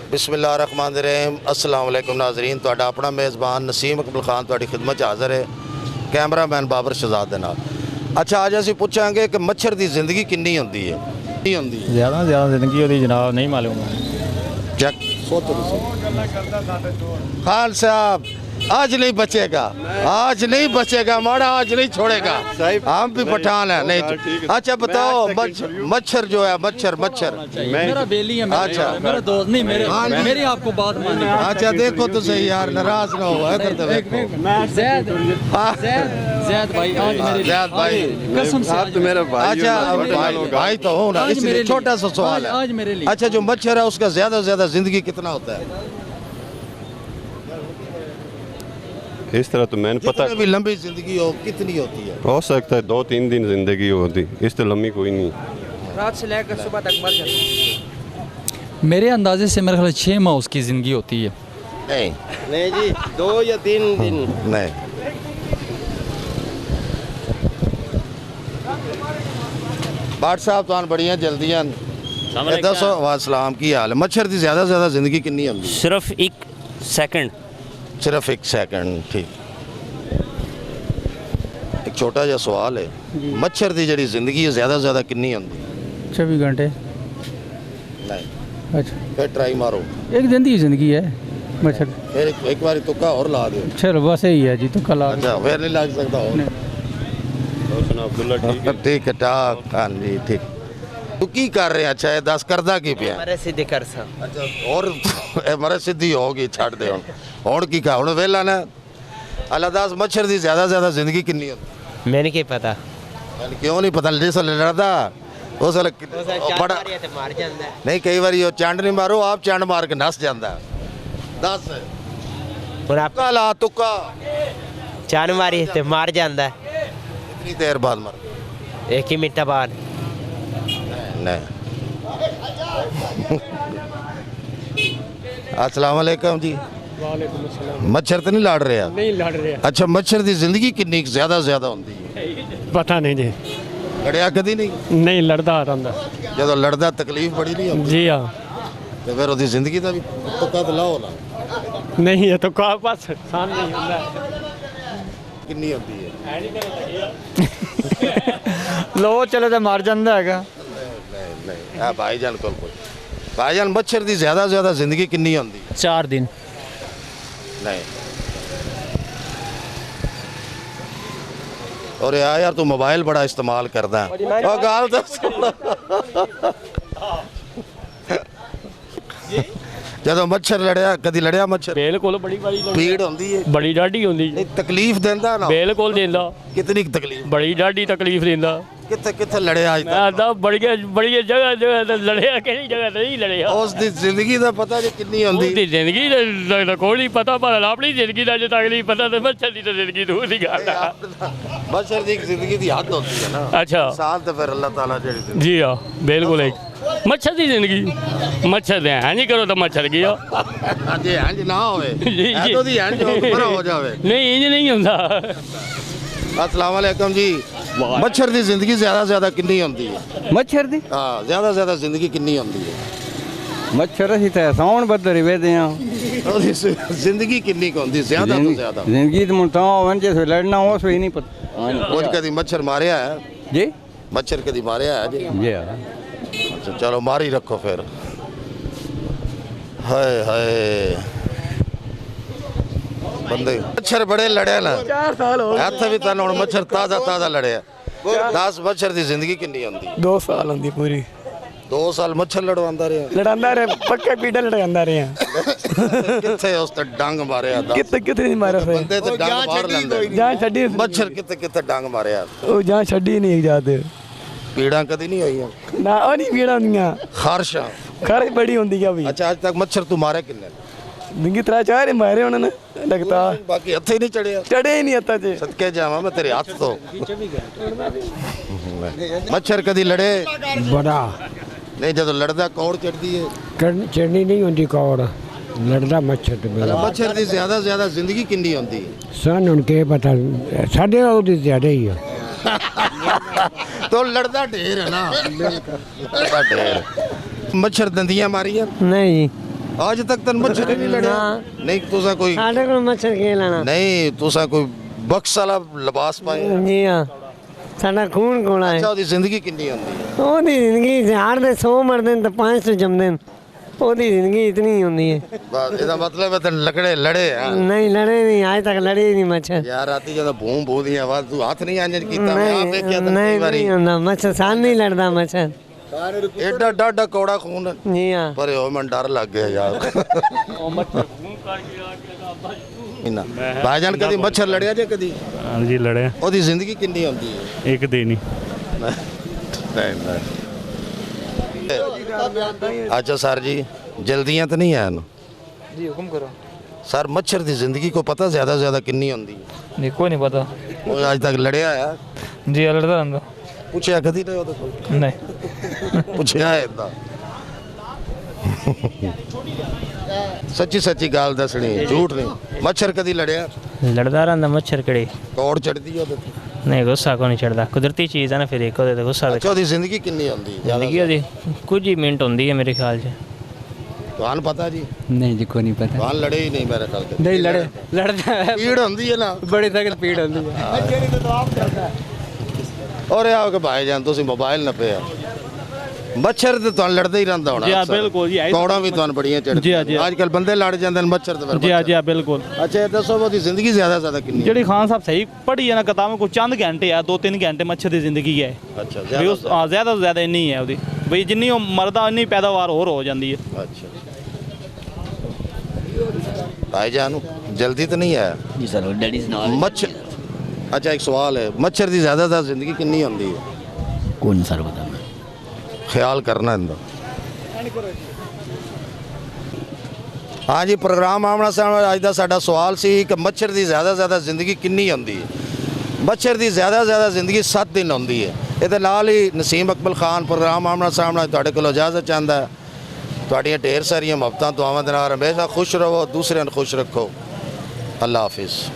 बिस्मिल्लाहिर्रहमानिर्रहीम अस्सलाम वालेकुम नाज़रीन तुहाडा अपना मेज़बान नसीम अकबल खान तुहाडी खिदमत हाज़र है कैमरामैन बाबर शहजाद दे नाल। अच्छा अज असीं पुछांगे कि मच्छर की जिंदगी किन्नी होंदी है? ज़्यादा जिंदगी होती जनाब नहीं मालूम। चेक खान साहब आज नहीं बचेगा, आज नहीं बचेगा माड़ा, आज नहीं छोड़ेगा। हम भी पठान है नहीं। अच्छा बताओ मच्छर जो है मच्छर मेरा बेली है, अच्छा मेरा दोस्त नहीं, मेरी आपको बात मानी। अच्छा देखो तो सही यार, नाराज ना हो ज़ैद भाई आज मेरे ज़ैद भाई कसम से आज मेरा भाई। अच्छा भाई तो हो ना, इसलिए छोटा सा सवाल है। आज मेरे लिए। अच्छा जो मच्छर है उसका ज्यादा से ज्यादा जिंदगी कितना होता है? इस तरह तो मैंने पता जितनी भी लंबी जिंदगी हो कितनी होती है? हो सकता है 2-3 दिन जिंदगी होती, इस तो लंबी कोई नहीं। रात से लेकर सुबह तक मर जाता। मेरे अंदाजे से मेरे ख्याल 6 माह उसकी ज़िंदगी होती है। नहीं जी 2 या 3 दिन। नहीं बाट साहब तो बड़िया जल्दियां दसो वासलाम की हाल है? मच्छर की ज्यादा से ज्यादा जिंदगी कितनी होती है? सिर्फ 1 सेकंड। सिर्फ 1 सेकंड। ठीक, एक छोटा जिहा सवाल है, मच्छर की जी जिंदगी है ज्यादा से ज्यादा कितनी होती है? 24 घंटे। नहीं अच्छा फिर ट्राई मारो, एक दिन की जिंदगी है मच्छर। फिर एक बार तुक्का और ला दो। चलो बस यही है जी, तो कल आ अच्छा फिर नहीं लग सकता और? अब्दुल्ला ठीक है। ठीक है ठाक। हाँ जी ठीक। तू की कर रहे? अच्छा ये दस करदा की पिया? मरे सीधे कर सा। अच्छा और मरे सिद्धि होगी छड़ दे हुण की का हुण वेला ना। अल्लाह दस मच्छर की ज्यादा से ज्यादा जिंदगी कितनी होती? मैंने क्या पता। क्यों नहीं पता? जिस लड़दा उस बड़ा मार जाता है। नहीं, कई बार वो चंड नहीं मारो आप चंड मार के नस जाता। दस और आप तुक्का ला, तुक्का चान मारी ते मार जाता है। कितनी देर बाद मर? 1 ही मिनट बाद। नहीं अस्सलाम वालेकुम जी। मच्छर तो नहीं लड़ रहा? नहीं लड़ रहे। अच्छा मच्छर की जिंदगी कितनी ज्यादा होती है? पता नहीं जी, लड़िया कदी नहीं? नहीं लड़दा रहा जो लड़दा तकलीफ बड़ी नहीं होती जी। हाँ तो फिर उसकी जिंदगी का भी तुक्का तो लाओ ना। नहीं है तो का पास सान नहीं होता। कितनी होती है? लो चले तो मर जाता है। नहीं भाईजान को भाईजान मच्छर की ज्यादा से ज्यादा जिंदगी कितनी होती है? 4 दिन। नहीं और यार तू मोबाइल बड़ा इस्तेमाल करदा है और गाल तो ਜਦੋਂ ਮੱਛਰ ਲੜਿਆ ਕਦੀ ਲੜਿਆ ਮੱਛਰ? बिल्कुल बड़ी बड़ी ਪੀੜ ਹੁੰਦੀ ਹੈ? बड़ी डाढ़ी होंदी। ਨਹੀਂ ਤਕਲੀਫ ਦਿੰਦਾ ਨਾ? बिल्कुल देंदा, ਕਿਤਨੀ ਕੁ ਤਕਲੀਫ? बड़ी डाढ़ी तकलीफ देंदा। ਕਿੱਥੇ ਕਿੱਥੇ ਲੜਿਆ ਅੱਜ मैं ਤੱਕ? आता बड़ी जगह ते लड़िया, किसी जगह ते नहीं लड़िया। ਉਸ ਦੀ ਜ਼ਿੰਦਗੀ ਦਾ ਪਤਾ ਜੇ ਕਿੰਨੀ ਹੁੰਦੀ? उसदी जिंदगी दा कोई नहीं पता, पर अपनी जिंदगी दा जे तक नहीं पता ते मच्छर दी तो जिंदगी दूर दी गल है। ਮੱਛਰ ਦੀ ਇੱਕ ਜ਼ਿੰਦਗੀ ਦੀ ਹੱਦ ਹੁੰਦੀ ਹੈ ਨਾ। अच्छा ਸਾਲ ਤੇ ਫਿਰ ਅੱਲਾਹ ਤਾਲਾ ਜਿਹੜੀ जी हाँ बिल्कुल एक मच्छर की जिंदगी। मच्छर दे है नहीं करो तो मच्छर गया। ਹਾਂਜੀ ਹਾਂਜੀ ਨਾ ਹੋਵੇ ਜੀ, ਇਹ ਤੋਂ ਦੀ ਹਾਂਜੀ ਉੱਪਰ ਹੋ ਜਾਵੇ। नहीं इंज नहीं होंदा। अस्सलाम वालेकुम जी। मच्छर की जिंदगी ज्यादा से ज्यादा कितनी होती है? मच्छर दी हाँ ज्यादा से ज्यादा जिंदगी कितनी होती है? मच्छर असी तो सौन बदर वेदे हाँ। ਉਹਦੀ ਜ਼ਿੰਦਗੀ ਕਿੰਨੀ ਕੁ ਹੁੰਦੀ ਜ਼ਿਆਦਾ ਤੋਂ ਜ਼ਿਆਦਾ? जिंदगी तो मुझे वन जैसे लड़ना हो सो ही नहीं पता ਕੁਝ ਕਦੀ ਮੱਛਰ ਮਾਰਿਆ ਹੈ? जी। ਮੱਛਰ ਕਦੀ ਮਾਰਿਆ ਹੈ ਜੀ? जी हाँ ਅੱਛਾ ਚਲੋ ਮਾਰ ਹੀ ਰੱਖੋ ਫਿਰ। ਹਾਏ ਹਾਏ ਬੰਦੇ ਮੱਛਰ ਬੜੇ ਲੜਿਆ ਨਾ। 4 साल हो ਇੱਥੇ ਵੀ ਤੁਹਾਨੂੰ ਹੁਣ ਮੱਛਰ ਤਾਜ਼ਾ ਲੜਿਆ। 10 ਮੱਛਰ ਦੀ ਜ਼ਿੰਦਗੀ ਕਿੰਨੀ ਹੁੰਦੀ? 2 साल होंगी पूरी। 2 ਸਾਲ ਮੱਛਰ ਲੜਵਾਉਂਦਾ ਰਿਹਾ? लड़ांदा रहे पक्के पीड़ा लड़ांदा रहे ਕਿੱਥੇ ਉਸ ਤੇ ਡੰਗ ਮਾਰਿਆ? कितने कितने नहीं मारा फिर ਬੰਦੇ ਤੇ ਡੰਗ ਮਾਰ ਲੈਂਦੇ। जहाँ छड़ी ਮੱਛਰ ਕਿੱਥੇ ਕਿੱਥੇ ਡੰਗ ਮਾਰਿਆ? वो जहाँ छड़ी नहीं जाते ਪੀੜਾਂ ਕਦੀ ਨਹੀਂ ਹੋਈਆਂ? ना वो नहीं पीड़ा होंगी ਖਾਰਸ਼ਾਂ? खर बड़ी होंगी क्या भी ਅੱਛਾ ਅੱਜ ਤੱਕ ਮੱਛਰ ਤੂੰ ਮਾਰੇ ਕਿੰਨੇ? जिंदगी 3-4 मारे उन्होंने लगता ਬਾਕੀ ਹੱਥੇ ਹੀ ਨਹੀਂ ਚੜਿਆ। चढ़े ही नहीं आता जे ਸਦਕੇ ਜਾਵਾਂ ਮੈਂ ਤੇਰੇ ਹੱਥ ਤੋਂ। ਮੱਛਰ ਕਦੀ ਲੜੇ? बड़ा ਨਹੀਂ ਜਦੋਂ ਲੜਦਾ ਕੌੜ ਚੜਦੀ ਹੈ? चढ़नी नहीं होती कौड़ लड़दा मच्छर तो मेरा ਮੱਛਰ ਦੀ ਜ਼ਿਆਦਾ ਜ਼ਿਆਦਾ ਜ਼ਿੰਦਗੀ ਕਿੰਨੀ ਹੁੰਦੀ ਹੈ? सन उनके पता साढ़े ਉਹਦੀ ਜ਼ਿਆਦਾ ਹੀ ਆ। तो लड़दा ढेर है ना। लड़दा ढेर। मच्छर दंदियां मारियां? नहीं ਅੱਜ ਤੱਕ ਤਾਂ ਮੱਛਰ ਹੀ ਨਹੀਂ ਲੜਿਆ ਨਹੀਂ ਤੁਸੀਂ ਕੋਈ ਸਾਡੇ ਕੋਲ ਮੱਛਰ ਕੀ ਲੈਣਾ ਨਹੀਂ ਤੁਸੀਂ ਕੋਈ ਬਕਸ ਵਾਲਾ ਲਿਬਾਸ ਪਾਏ ਜੀ ਹਾਂ ਸਾਡਾ ਖੂਨ ਕੋਲਾ ਹੈ ਅੱਛਾ ਉਹਦੀ ਜ਼ਿੰਦਗੀ ਕਿੰਨੀ ਹੁੰਦੀ ਹੈ ਉਹਦੀ ਜ਼ਿੰਦਗੀ ਹਜ਼ਾਰ ਦੇ 100 ਮਰਦੇ ਨੇ ਤਾਂ 500 ਜੰਮਦੇ ਨੇ ਉਹਦੀ ਜ਼ਿੰਦਗੀ ਇਤਨੀ ਹੁੰਦੀ ਹੈ ਬਸ ਇਹਦਾ ਮਤਲਬ ਹੈ ਤੇ ਲਕੜੇ ਲੜੇ ਆ ਨਹੀਂ ਲੜੇ ਨਹੀਂ ਅੱਜ ਤੱਕ ਲੜੇ ਨਹੀਂ ਮੱਛਰ ਯਾਰ ਰਾਤੀ ਜਦੋਂ ਬੂਮ ਬੂ ਦੀ ਆਵਾਜ਼ ਤੂੰ ਹੱਥ ਨਹੀਂ ਆਂਜ ਕੀਤਾ ਮੈਂ ਆਪ ਵੇਖਿਆ ਤਾਂ ਕਈ ਨਹੀਂ ਵਾਰੀ ਨਹੀਂ ਹੁੰਦਾ ਮੱਛਰ ਸਾਨ ਨਹੀਂ ਲੜਦਾ ਮੱਛਰ ਐਡਾ ਡਾਡਾ ਕੌੜਾ ਖੂਨ ਜੀ ਹਾਂ ਪਰ ਉਹ ਮੈਨੂੰ ਡਰ ਲੱਗ ਗਿਆ ਯਾਰ ਇੰਨਾ ਭਾਈਜਾਨ ਕਦੀ ਮੱਛਰ ਲੜਿਆ ਜੇ ਕਦੀ ਹਾਂਜੀ ਲੜਿਆ ਉਹਦੀ ਜ਼ਿੰਦਗੀ ਕਿੰਨੀ ਹੁੰਦੀ ਹੈ ਇੱਕ ਦਿਨ ਹੀ नहीं अच्छा सर जी जल्दियां तो नहीं है ना जी हुक्म करो सर मच्छर की जिंदगी को पता ज़्यादा से ज़्यादा किन्नी होंदी है नहीं कोई नहीं पता वो आज तक लड़िया है जी लड़ता रहता पूछया कदी नहीं ਉਹਦੇ ਕੋਲ नहीं ਪੁੱਛਿਆ ਹੈ ਇਦਾਂ ਸੱਚੀ ਸੱਚੀ ਗੱਲ ਦੱਸਣੀ ਝੂਠ ਨਹੀਂ ਮੱਛਰ ਕਦੀ ਲੜਿਆ लड़दा रहा मच्छर कड़े ਕੌੜ ਚੜਦੀ ਉਹਦੇ ਤੇ नहीं गुस्सा को नहीं चढ़ता कुदरती चीज़ है ना फिर एक होते गुस्सा ਅੱਛਾ ਉਹਦੀ ਜ਼ਿੰਦਗੀ ਕਿੰਨੀ ਹੁੰਦੀ ਹੈ जिंदगी होती कुछ ही मिनट होती है मेरे ख्याल से ਤੁਹਾਨੂੰ ਪਤਾ ਜੀ नहीं जी को नहीं पता ਤੁਹਾਨੂੰ ਲੜੇ ਹੀ ਨਹੀਂ ਮੇਰੇ ਖਿਆਲ ਤੇ नहीं लड़े लड़ता है ਪੀੜ ਹੁੰਦੀ ਹੈ ਨਾ बड़ी तगड़ पीड़ होती है ਔਰ ਇਹ ਆਓ ਕਿ ਭਾਈਜਾਨ ਤੁਸੀਂ ਮੋਬਾਈਲ ਨਾ ਪਿਆ ਮੱਛਰ ਤੇ ਤੁਹਾਨੂੰ ਲੜਦਾ ਹੀ ਰਹਿੰਦਾ ਹੋਣਾ ਜੀ ਹਾਂ, ਅਕਸਰ। ਬਿਲਕੁਲ ਜੀ, ਆਹੀ ਤਾਂ ਕੌੜਾਂ ਵੀ ਤੁਹਾਨੂੰ ਬੜੀਆਂ ਜੀ ਹਾਂ, ਚੜਦੀਆਂ ਜੀ ਹਾਂ। ਅੱਜ ਕੱਲ ਬੰਦੇ ਲੜ ਜਾਂਦੇ ਨੇ ਮੱਛਰ ਤੇ ਫਿਰ ਜੀ ਹਾਂ ਮੱਛਰ। ਜੀ ਹਾਂ, ਬਿਲਕੁਲ ਅੱਛਾ ਇਹ ਦੱਸੋ ਉਹਦੀ ਜ਼ਿੰਦਗੀ ਜ਼ਿਆਦਾ ਜ਼ਿਆਦਾ ਕਿੰਨੀ ਹੈ ਜਿਹੜੀ ਖਾਨ ਸਾਹਿਬ ਸਹੀ ਪੜ੍ਹੀ ਹੈ ਨਾ ਕਿਤਾਬਾਂ ਕੋ ਚੰਦ ਘੰਟੇ ਆ 2-3 ਘੰਟੇ ਮੱਛਰ ਦੀ ਜ਼ਿੰਦਗੀ ਹੈ ਅੱਛਾ ਵੀ ਉਸ ਜ਼ਿਆਦਾ ਤੋਂ ਜ਼ਿਆਦਾ ਇੰਨੀ ਹੈ ਉਹਦੀ ਬਈ ਜਿੰਨੀ ਉਹ ਮਰਦਾ ਉਨੀ ਪੈਦਾਵਾਰ ਹੋਰ ਹੋ ਜਾਂਦੀ ਹੈ ਅੱਛਾ ਭਾਈਜਾਨ ਜਲਦੀ ਤਾਂ ਨਹੀਂ ਆਇਆ जी सर डैडी ਮੱਛਰ ਅੱਛਾ ਇੱਕ ਸਵਾਲ ਹੈ ਮੱਛਰ ਦੀ ਜ਼ਿਆਦਾ ਜ਼ਿਆਦਾ ਜ਼ਿੰਦਗੀ ਕਿੰਨੀ ਹੁੰਦੀ ਹੈ कौन सर बता ਖਿਆਲ ਕਰਨਾ ਇਹਦਾ ਹਾਂ ਜੀ ਪ੍ਰੋਗਰਾਮ ਆਮਣਾ ਸਾਹਮਣੇ ਅੱਜ ਦਾ ਸਾਡਾ ਸਵਾਲ ਸੀ ਕਿ ਮੱਛਰ ਦੀ ਜ਼ਿਆਦਾ ਜ਼ਿਆਦਾ ਜ਼ਿੰਦਗੀ ਕਿੰਨੀ ਹੁੰਦੀ ਹੈ ਮੱਛਰ ਦੀ ਜ਼ਿਆਦਾ ਜ਼ਿਆਦਾ ਜ਼ਿੰਦਗੀ 7 ਦਿਨ ਹੁੰਦੀ ਹੈ ਇਹਦੇ ਨਾਲ ਹੀ ਨਸੀਮ ਇਕਬਾਲ ਖਾਨ ਪ੍ਰੋਗਰਾਮ ਆਮਣਾ ਸਾਹਮਣੇ ਤੁਹਾਡੇ ਕੋਲ ਇਜਾਜ਼ਤ ਚਾਹੁੰਦਾ ਹੈ ਤੁਹਾਡੀਆਂ ਢੇਰ ਸਾਰੀਆਂ ਮੁਹੱਬਤਾਂ ਦੁਆਵਾਂ ਦੇ ਨਾਲ ਹਮੇਸ਼ਾ ਖੁਸ਼ ਰਹੋ ਦੂਸਰਿਆਂ ਨੂੰ ਖੁਸ਼ ਰੱਖੋ ਅੱਲਾ ਹਾਫਿਜ਼